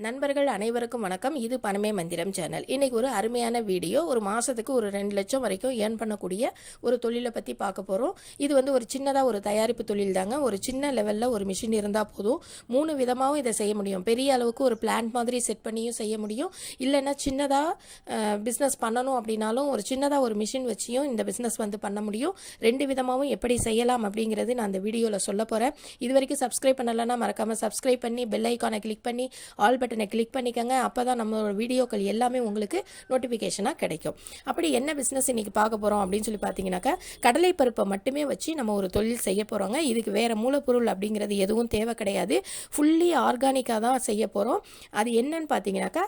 நண்பர்கள் அனைவருக்கும் வணக்கம். இது பணமே மந்திரம் சேனல். இன்னைக்கு ஒரு அருமையான வீடியோ. ஒரு மாதத்துக்கு ஒரு 2 லட்சம் வரைக்கும் ஏர்ன் பண்ணக்கூடிய ஒரு தொழிலை பற்றி பார்க்க போகிறோம். இது ஒரு சின்னதாக ஒரு தயாரிப்பு தொழில் தாங்க. ஒரு சின்ன லெவலில் ஒரு மிஷின் இருந்தால் போதும். 3 விதமாகவும் இதை செய்ய முடியும். பெரிய அளவுக்கு ஒரு பிளான்ட் மாதிரி செட் பண்ணியும் செய்ய முடியும். இல்லைன்னா சின்னதாக பிஸ்னஸ் பண்ணணும் அப்படின்னாலும் ஒரு சின்னதாக ஒரு மிஷின் வச்சியும் இந்த பிஸ்னஸ் பண்ண முடியும். 2 விதமாகவும் எப்படி செய்யலாம் அப்படிங்கிறது நான் அந்த வீடியோவில் சொல்ல போகிறேன். இது வரைக்கும் சப்ஸ்கிரைப் பண்ணலைன்னா மறக்காமல் சப்ஸ்கிரைப் பண்ணி பெல் ஐக்கானை கிளிக் பண்ணி ஆல் பட்டனை கிளிக் பண்ணிக்கங்க. அப்போ தான் நம்மளோட வீடியோக்கள் எல்லாமே உங்களுக்கு நோட்டிஃபிகேஷனாக கிடைக்கும். அப்படி என்ன பிஸ்னஸ் இன்றைக்கி பார்க்க போகிறோம் அப்படின்னு சொல்லி பார்த்தீங்கன்னாக்கா, கடலை பருப்பை மட்டுமே வச்சு நம்ம ஒரு தொழில் செய்ய போகிறோங்க. இதுக்கு வேறு மூலப்பொருள் அப்படிங்கிறது எதுவும் தேவை கிடையாது. ஃபுல்லி ஆர்கானிக்காக தான் செய்ய போகிறோம். அது என்னன்னு பார்த்தீங்கன்னாக்கா,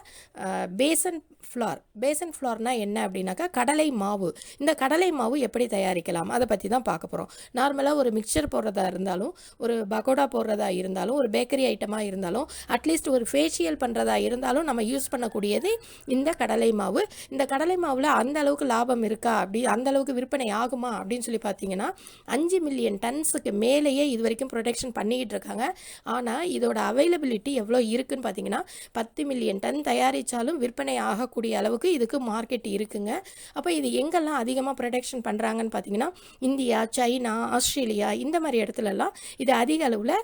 பேசன் ஃப்ளார். பேசன் ஃப்ளார்னா என்ன அப்படின்னாக்கா, கடலை மாவு. இந்த கடலை மாவு எப்படி தயாரிக்கலாம் அதை பற்றி தான் பார்க்க போகிறோம். நார்மலாக ஒரு மிக்சர் போடுறதா இருந்தாலும், ஒரு பகோடா போடுறதா இருந்தாலும், ஒரு பேக்கரி ஐட்டமாக இருந்தாலும், அட்லீஸ்ட் ஒரு ஃபேஷியல் பண்ணுறதா இருந்தாலும் நம்ம யூஸ் பண்ணக்கூடியது இந்த கடலை மாவு. இந்த கடலை மாவில் அந்த அளவுக்கு லாபம் இருக்கா, அப்படி அந்த அளவுக்கு விற்பனை ஆகுமா அப்படின்னு சொல்லி பார்த்தீங்கன்னா, 5 மில்லியன் டன்ஸுக்கு மேலேயே இது வரைக்கும் ப்ரொடக்ஷன் பண்ணிக்கிட்டு இருக்காங்க. ஆனால் இதோட அவைலபிலிட்டி எவ்வளோ இருக்குன்னு பார்த்தீங்கன்னா, 10 மில்லியன் டன் தயாரித்தாலும் விற்பனை ஆகக்கூடிய அளவுக்கு இதுக்கு மார்க்கெட் இருக்குங்க. அப்போ இது எங்கெல்லாம் அதிகமாக ப்ரொடக்ஷன் பண்ணுறாங்கன்னு பார்த்தீங்கன்னா, இந்தியா, சைனா, ஆஸ்திரேலியா இந்த மாதிரி இடத்துலலாம் இது அதிக அளவில்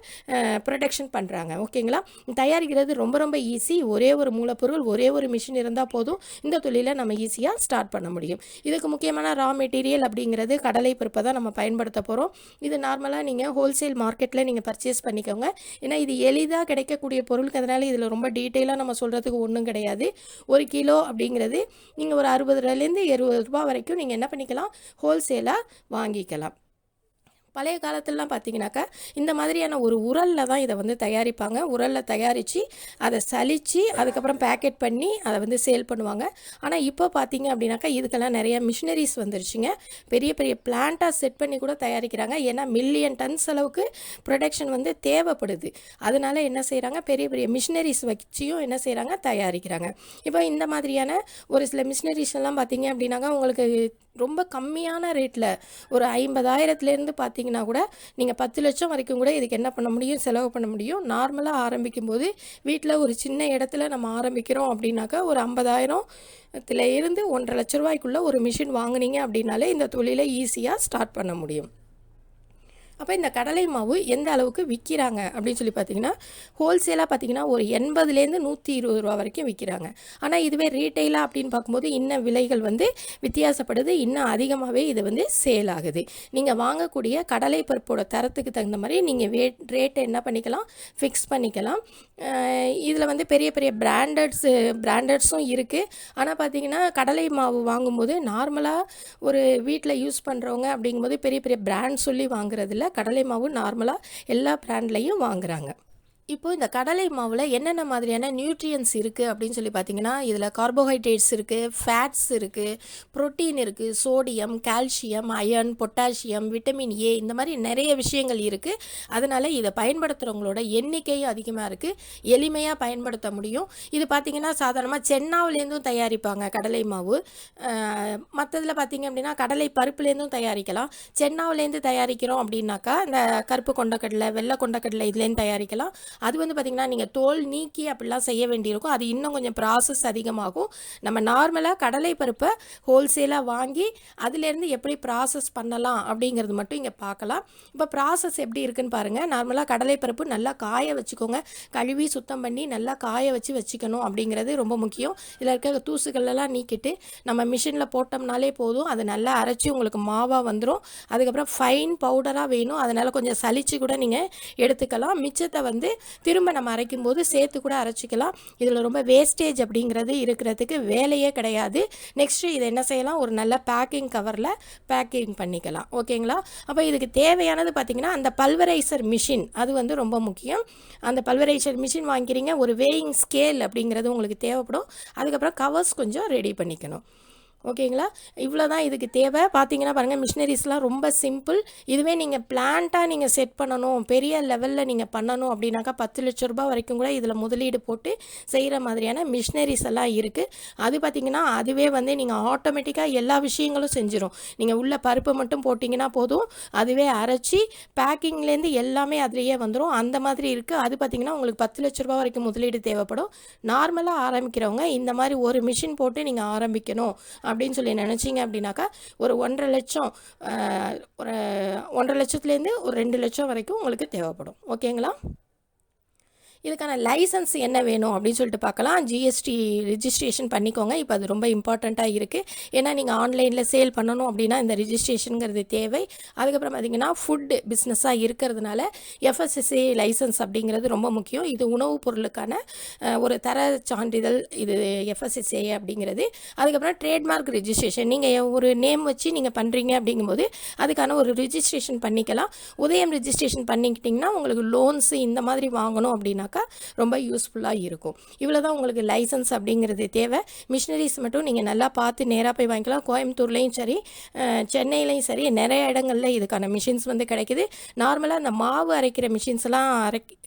ப்ரொடக்ஷன் பண்ணுறாங்க. ஓகேங்களா? தயாரிக்கிறது ரொம்ப ரொம்ப ஈஸி. ஒரே ஒரு மூலப்பொருள், ஒரே ஒரு மிஷின் இருந்தால் போதும் இந்த தொழிலை நம்ம ஈஸியாக ஸ்டார்ட் பண்ண முடியும். இதுக்கு முக்கியமான ரா மெட்டீரியல் அப்படிங்கிறது கடலை பருப்பை தான் நம்ம பயன்படுத்த போகிறோம். இது நார்மலாக நீங்கள் ஹோல்சேல் மார்க்கெட்டில் நீங்கள் பர்ச்சேஸ் பண்ணிக்கோங்க. ஏன்னா இது எளிதாக கிடைக்கக்கூடிய பொருளுக்கு, அதனால் இதில் ரொம்ப டீட்டெயிலாக நம்ம சொல்கிறதுக்கு ஒன்றும் கிடையாது. 1 கிலோ அப்படிங்கிறது நீங்கள் ஒரு 60 ரூபா வரைக்கும் நீங்கள் என்ன பண்ணிக்கலாம், ஹோல்சேலாக வாங்கிக்கலாம். பழைய காலத்திலலாம் பார்த்தீங்கன்னாக்கா இந்த மாதிரியான ஒரு உரலில் தான் இதை தயாரிப்பாங்க. உரலில் தயாரித்து அதை சலித்து அதுக்கப்புறம் பேக்கெட் பண்ணி அதை சேல் பண்ணுவாங்க. ஆனால் இப்போ பார்த்தீங்க அப்படின்னாக்கா இதுக்கெல்லாம் நிறைய மிஷினரிஸ் வந்துருச்சுங்க. பெரிய பெரிய பிளான்ட்டாக செட் பண்ணி கூட தயாரிக்கிறாங்க. ஏன்னா மில்லியன் டன்ஸ் அளவுக்கு ப்ரொடக்ஷன் தேவைப்படுது. அதனால் என்ன செய்கிறாங்க, பெரிய பெரிய மிஷினரிஸ் வச்சியும் என்ன செய்கிறாங்க, தயாரிக்கிறாங்க. இப்போ இந்த மாதிரியான ஒரு சில மிஷினரிஸ் எல்லாம் பார்த்தீங்க அப்படின்னாக்கா உங்களுக்கு ரொம்ப கம்மியான ரேட்டில் ஒரு 50,000லேருந்து பார்த்தீங்கன்னா கூட நீங்கள் 10 லட்சம் வரைக்கும் கூட இதுக்கு என்ன பண்ண முடியும், செலவு பண்ண முடியும். நார்மலாக ஆரம்பிக்கும் போது வீட்டில் ஒரு சின்ன இடத்துல நம்ம ஆரம்பிக்கிறோம் அப்படின்னாக்கா ஒரு 50,000 1.5 லட்ச ரூபாய்க்குள்ளே ஒரு மிஷின் வாங்குனீங்க அப்படின்னாலே இந்த தொழிலை ஈஸியாக ஸ்டார்ட் பண்ண முடியும். அப்போ இந்த கடலை மாவு எந்த அளவுக்கு விற்கிறாங்க அப்படின்னு சொல்லி பார்த்தீங்கன்னா, ஹோல்சேலாக பார்த்தீங்கன்னா ஒரு 80லேருந்து 120 ரூபா வரைக்கும் விற்கிறாங்க. ஆனால் இதுவே ரீட்டெயிலாக அப்படின்னு பார்க்கும்போது இன்னும் விலைகள் வித்தியாசப்படுது. இன்னும் அதிகமாகவே இது சேல் ஆகுது. நீங்கள் வாங்கக்கூடிய கடலை பருப்போட தரத்துக்கு தகுந்த மாதிரி நீங்கள் ரேட்டை என்ன பண்ணிக்கலாம், ஃபிக்ஸ் பண்ணிக்கலாம். இதில் பெரிய பெரிய பிராண்டட்ஸும் இருக்குது. ஆனால் பார்த்தீங்கன்னா கடலை மாவு வாங்கும்போது நார்மலாக ஒரு வீட்டில் யூஸ் பண்ணுறவங்க அப்படிங்கும்போது பெரிய பெரிய பிராண்ட் சொல்லி வாங்குறதில்ல. கடலை மாவு நார்மலாக எல்லா பிராண்ட்லையும் வாங்குறாங்க. இப்போ இந்த கடலை மாவில் என்னென்ன மாதிரியான நியூட்ரியன்ஸ் இருக்குது அப்படின்னு சொல்லி பார்த்தீங்கன்னா, இதில் கார்போஹைட்ரேட்ஸ் இருக்குது, ஃபேட்ஸ் இருக்குது, புரோட்டீன் இருக்குது, sodium, calcium, iron, potassium, vitamin A, இந்த மாதிரி நிறைய விஷயங்கள் இருக்குது. அதனால் இதை பயன்படுத்துகிறவங்களோட எண்ணிக்கையும் அதிகமாக இருக்குது. எளிமையாக பயன்படுத்த முடியும். இது பார்த்திங்கன்னா சாதாரணமாக சென்னாவிலேருந்தும் தயாரிப்பாங்க கடலை மாவு. மற்றதில் பார்த்திங்க அப்படின்னா கடலை பருப்புலேருந்தும் தயாரிக்கலாம். சென்னாவிலேருந்து தயாரிக்கிறோம் அப்படின்னாக்கா இந்த கருப்பு கொண்டக்கடலை, வெள்ளை கொண்டக்கடலை இதுலேருந்து தயாரிக்கலாம். அது பார்த்திங்கன்னா நீங்கள் தோல் நீக்கி அப்படிலாம் செய்ய வேண்டியிருக்கும். அது இன்னும் கொஞ்சம் ப்ராசஸ் அதிகமாகும். நம்ம நார்மலாக கடலை பருப்பை ஹோல்சேலாக வாங்கி அதிலேருந்து எப்படி ப்ராசஸ் பண்ணலாம் அப்படிங்கிறது மட்டும் இங்கே பார்க்கலாம். இப்போ ப்ராசஸ் எப்படி இருக்குன்னு பாருங்கள். நார்மலாக கடலை பருப்பு நல்லா காய வச்சுக்கோங்க. கழுவி சுத்தம் பண்ணி நல்லா காய வச்சுக்கணும் அப்படிங்கிறது ரொம்ப முக்கியம். இதில் இருக்க தூசுகளெல்லாம் நீக்கிட்டு நம்ம மிஷினில் போட்டோம்னாலே போதும். அது நல்லா அரைச்சி உங்களுக்கு மாவாக வந்துடும். அதுக்கப்புறம் ஃபைன் பவுடராக வேணும். அதனால் கொஞ்சம் சலிச்சு கூட நீங்கள் எடுத்துக்கலாம். மிச்சத்தை திரும்ப நம்ம அரைக்கும் போது சேர்த்து கூட அரைச்சிக்கலாம். இதில் ரொம்ப வேஸ்டேஜ் அப்படிங்கிறது இருக்கிறதுக்கு வேலையே கிடையாது. நெக்ஸ்ட்டு இதை என்ன செய்யலாம், ஒரு நல்ல பேக்கிங் கவரில் பேக்கிங் பண்ணிக்கலாம். ஓகேங்களா? அப்போ இதுக்கு தேவையானது பார்த்திங்கன்னா அந்த பல்வரைசர் மிஷின், அது ரொம்ப முக்கியம். அந்த பல்வரைசர் மிஷின் வாங்கிக்கிறீங்க. ஒரு வேயிங் ஸ்கேல் அப்படிங்கிறது உங்களுக்கு தேவைப்படும். அதுக்கப்புறம் கவர்ஸ் கொஞ்சம் ரெடி பண்ணிக்கணும். ஓகேங்களா? இவ்வளோ தான் இதுக்கு தேவை. பார்த்தீங்கன்னா பாருங்கள், மிஷினரிஸ்லாம் ரொம்ப சிம்பிள். இதுவே நீங்கள் பிளான்ட்டாக நீங்கள் செட் பண்ணணும், பெரிய லெவலில் நீங்கள் பண்ணணும் அப்படின்னாக்கா 10,00,000 வரைக்கும் கூட இதில் முதலீடு போட்டு செய்கிற மாதிரியான மிஷினரிஸ் எல்லாம் இருக்குது. அது பார்த்திங்கன்னா அதுவே வந்து நீங்கள் ஆட்டோமேட்டிக்காக எல்லா விஷயங்களும் செஞ்சிடும். நீங்கள் உள்ள பருப்பு மட்டும் போட்டிங்கன்னா போதும், அதுவே அரைச்சி பேக்கிங்லேருந்து எல்லாமே அதுலேயே வந்துடும். அந்த மாதிரி இருக்குது. அது பார்த்திங்கன்னா உங்களுக்கு 10,00,000 வரைக்கும் முதலீடு தேவைப்படும். நார்மலாக ஆரம்பிக்கிறவங்க இந்த மாதிரி ஒரு மிஷின் போட்டு நீங்கள் ஆரம்பிக்கணும் அப்படின்னு சொல்லி நினச்சிங்க அப்படின்னாக்கா ஒரு 1,50,000 ஒரு 1,50,000 லட்சத்துலேருந்து ஒரு 2 லட்சம் வரைக்கும் உங்களுக்கு தேவைப்படும். ஓகேங்களா? இதுக்கான லைசன்ஸ் என்ன வேணும் அப்படின்னு சொல்லிட்டு பார்க்கலாம். ஜிஎஸ்டி ரிஜிஸ்ட்ரேஷன் பண்ணிக்கோங்க. இப்போ அது ரொம்ப இம்பார்ட்டண்ட்டாக இருக்குது. ஏன்னா நீங்கள் ஆன்லைனில் சேல் பண்ணணும் அப்படின்னா இந்த ரிஜிஸ்ட்ரேஷனுங்கிறது தேவை. அதுக்கப்புறம் பார்த்திங்கன்னா ஃபுட்டு பிஸ்னஸாக இருக்கிறதுனால எஃப்எஸ்எஸ்ஏ லைசன்ஸ் அப்படிங்கிறது ரொம்ப முக்கியம். இது உணவுப் பொருளுக்கான ஒரு தர சான்றிதழ், இது எஃப்எஸ்எஸ்ஏ அப்படிங்கிறது. அதுக்கப்புறம் ட்ரேட்மார்க் ரிஜிஸ்ட்ரேஷன், நீங்கள் ஒரு நேம் வச்சு நீங்கள் பண்ணுறீங்க அப்படிங்கும்போது அதுக்கான ஒரு ரிஜிஸ்ட்ரேஷன் பண்ணிக்கலாம். உதயம் ரிஜிஸ்ட்ரேஷன் பண்ணிக்கிட்டிங்கன்னா உங்களுக்கு லோன்ஸு இந்த மாதிரி வாங்கணும் அப்படின்னாக்கா ரொம்ப யூஸ்ஃபுல்லாக இருக்கும். இவ்வளோ தான் உங்களுக்கு லைசன்ஸ் அப்படிங்கிறது தேவை. மிஷினரிஸ் மட்டும் நீங்கள் நல்லா பார்த்து நேராக போய் வாங்கிக்கலாம். கோயம்புத்தூர்லேயும் சரி, சென்னையிலையும் சரி, நிறைய இடங்களில் இதுக்கான மிஷின்ஸ் வந்து கிடைக்குது. நார்மலாக அந்த மாவு அரைக்கிற மிஷின்ஸ்லாம்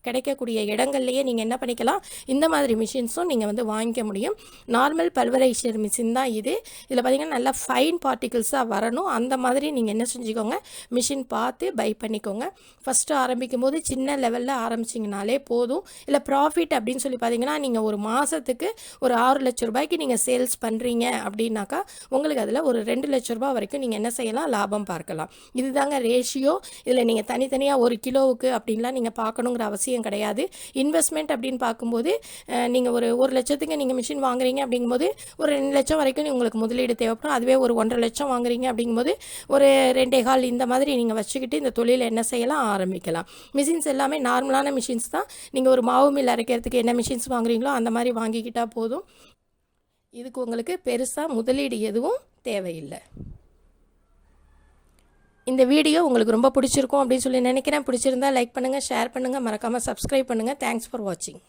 கிடைக்கக்கூடிய இடங்கள்லையே நீங்கள் என்ன பண்ணிக்கலாம், இந்த மாதிரி மிஷின்ஸும் நீங்கள் வந்து வாங்கிக்க முடியும். நார்மல் பல்வரைசர் மிஷின் தான் இது. இதில் பார்த்திங்கன்னா நல்லா ஃபைன் பார்ட்டிகிள்ஸாக வரணும். அந்த மாதிரி நீங்கள் என்ன செஞ்சுக்கோங்க, மிஷின் பார்த்து பை பண்ணிக்கோங்க. ஃபஸ்ட்டு ஆரம்பிக்கும் போது சின்ன லெவலில் ஆரம்பிச்சிங்கனாலே போதும். இல்லை ப்ராஃபிட் அப்படின்னு சொல்லி பார்த்தீங்கன்னா நீங்கள் ஒரு மாதத்துக்கு ஒரு 6 லட்ச ரூபாய்க்கு நீங்கள் சேல்ஸ் பண்ணுறீங்க அப்படின்னாக்கா உங்களுக்கு அதில் ஒரு 2 லட்ச ரூபாய் வரைக்கும் நீங்கள் என்ன செய்யலாம், லாபம் பார்க்கலாம். இதுதாங்க ரேஷியோ. இதில் நீங்கள் தனித்தனியாக ஒரு கிலோவுக்கு அப்படின்லாம் நீங்கள் பார்க்கணுங்கிற அவசியம் கிடையாது. இன்வெஸ்ட்மெண்ட் அப்படின்னு பார்க்கும்போது நீங்கள் ஒரு 1 லட்சத்துக்கு நீங்கள் மிஷின் வாங்குறீங்க அப்படிங்கும்போது ஒரு 2 லட்சம் வரைக்கும் உங்களுக்கு முதலீடு தேவைப்படும். அதுவே ஒரு 1,50,000 லட்சம் வாங்குறீங்க அப்படிங்கும்போது ஒரு 2,15 இந்த மாதிரி நீங்கள் வச்சுக்கிட்டு இந்த தொழிலை என்ன செய்யலாம், ஆரம்பிக்கலாம். மிஷின்ஸ் எல்லாமே நார்மலான மிஷின்ஸ் தான். நீங்கள் ஒரு மாவு மில் அரைக்கிறதுக்கு என்ன மிஷின்ஸ் வாங்குறீங்களோ அந்த மாதிரி வாங்கிக்கிட்டால் போதும். இதுக்கு உங்களுக்கு பெருசாக முதலீடு எதுவும் தேவையில்லை. இந்த வீடியோ உங்களுக்கு ரொம்ப பிடிச்சிருக்கும் அப்படின்னு சொல்லி நினைக்கிறேன். பிடிச்சிருந்தா லைக் பண்ணுங்கள், ஷேர் பண்ணுங்கள், மறக்காமல் சப்ஸ்கிரைப் பண்ணுங்கள். தேங்க்ஸ் ஃபார் வாட்சிங்.